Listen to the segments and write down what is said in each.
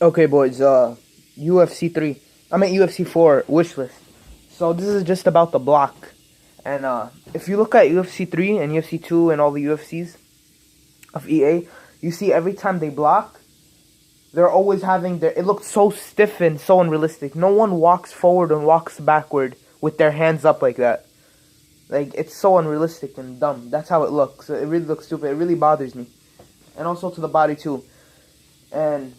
Okay, boys. UFC 3. I mean UFC 4 wish list. So this is just about the block, and if you look at UFC 3 and UFC 2 and all the UFCs of EA, you see every time they block, they're always having their. It looks so stiff and so unrealistic. No one walks forward and walks backward with their hands up like that. Like, it's so unrealistic and dumb. That's how it looks. It really looks stupid. It really bothers me, and also to the body too. And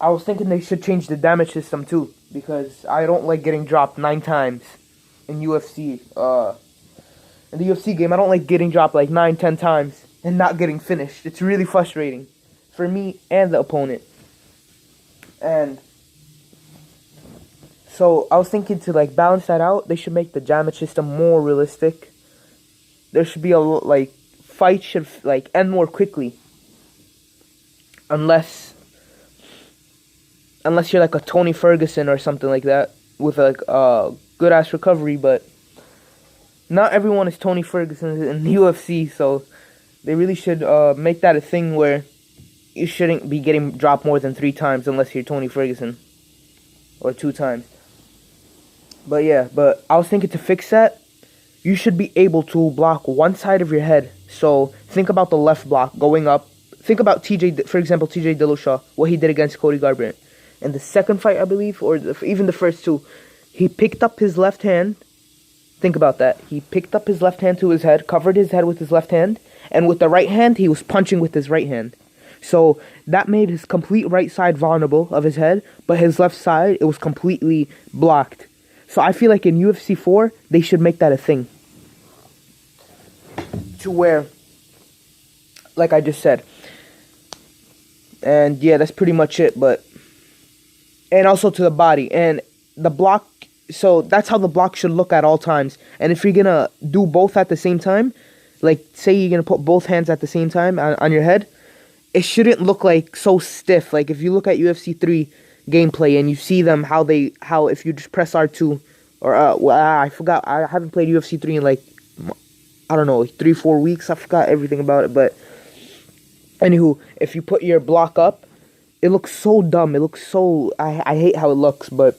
I was thinking they should change the damage system too, because I don't like getting dropped 9 times in UFC. In the UFC game, I don't like getting dropped like 9, 10 times and not getting finished. It's really frustrating for me and the opponent. And so I was thinking to like balance that out, they should make the damage system more realistic. There should be like fights should like end more quickly, unless you're like a Tony Ferguson or something like that with like a good ass recovery. But not everyone is Tony Ferguson in the UFC, so they really should make that a thing where you shouldn't be getting dropped more than 3 times unless you're Tony Ferguson, or 2 times. But yeah, but I was thinking to fix that, you should be able to block one side of your head. So think about the left block going up. Think about TJ, for example, TJ Dillashaw, what he did against Cody Garbrandt. In the second fight, I believe, or even the first 2, he picked up his left hand. Think about that. He picked up his left hand to his head, covered his head with his left hand, and with the right hand, he was punching with his right hand. So that made his complete right side vulnerable of his head, but his left side, it was completely blocked. So I feel like in UFC 4, they should make that a thing. To where, like I just said. And yeah, that's pretty much it, but... And also to the body. And the block... So that's how the block should look at all times. And if you're gonna do both at the same time, like say you're gonna put both hands at the same time on your head, it shouldn't look like so stiff. Like if you look at UFC 3 gameplay and you see them how if you just press R2 or I forgot, I haven't played UFC 3 in like, I don't know, 3-4 weeks. I forgot everything about it. But anywho, if you put your block up, it looks so dumb. It looks so... I hate how it looks, but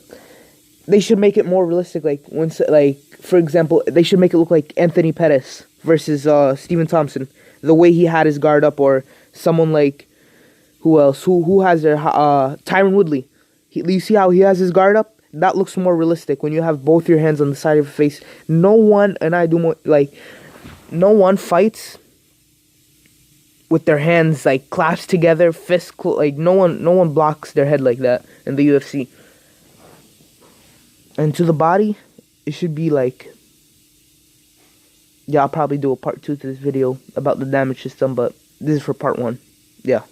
they should make it more realistic. Like, for example, they should make it look like Anthony Pettis versus Stephen Thompson. The way he had his guard up, or someone like... Who else? Who has their... Tyron Woodley. You see how he has his guard up? That looks more realistic when you have both your hands on the side of your face. No one fights with their hands like clasped together, like no one blocks their head like that in the UFC. And to the body, it should be like, yeah, I'll probably do a part 2 to this video about the damage system, but this is for part 1. Yeah.